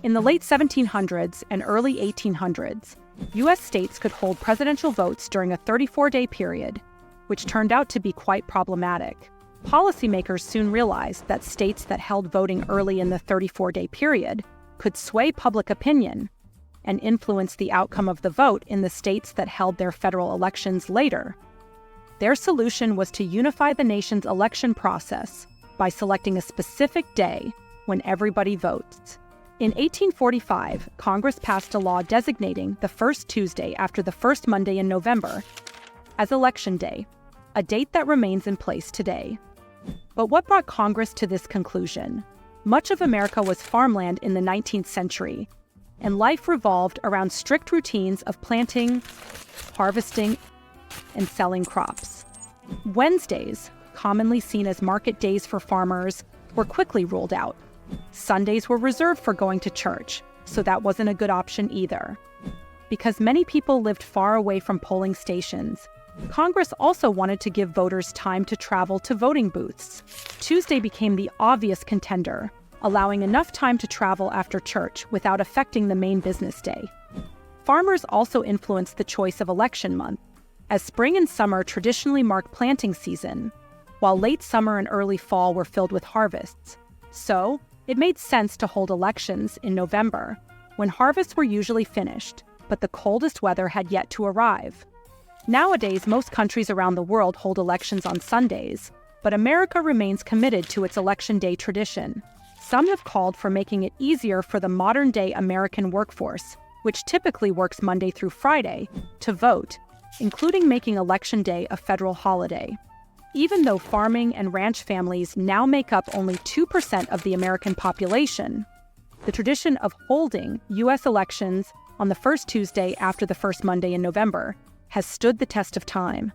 In the late 1700s and early 1800s, U.S. states could hold presidential votes during a 34-day period, which turned out to be quite problematic. Policymakers soon realized that states that held voting early in the 34-day period could sway public opinion and influence the outcome of the vote in the states that held their federal elections later. Their solution was to unify the nation's election process by selecting a specific day when everybody votes. In 1845, Congress passed a law designating the first Tuesday after the first Monday in November as Election Day, a date that remains in place today. But what brought Congress to this conclusion? Much of America was farmland in the 19th century, and life revolved around strict routines of planting, harvesting, and selling crops. Wednesdays, commonly seen as market days for farmers, were quickly ruled out. Sundays were reserved for going to church, so that wasn't a good option either. Because many people lived far away from polling stations, Congress also wanted to give voters time to travel to voting booths. Tuesday became the obvious contender, allowing enough time to travel after church without affecting the main business day. Farmers also influenced the choice of election month, as spring and summer traditionally mark planting season, while late summer and early fall were filled with harvests. So, it made sense to hold elections in November, when harvests were usually finished, but the coldest weather had yet to arrive. Nowadays, most countries around the world hold elections on Sundays, but America remains committed to its Election Day tradition. Some have called for making it easier for the modern-day American workforce, which typically works Monday through Friday, to vote, including making Election Day a federal holiday. Even though farming and ranch families now make up only 2% of the American population, the tradition of holding U.S. elections on the first Tuesday after the first Monday in November has stood the test of time.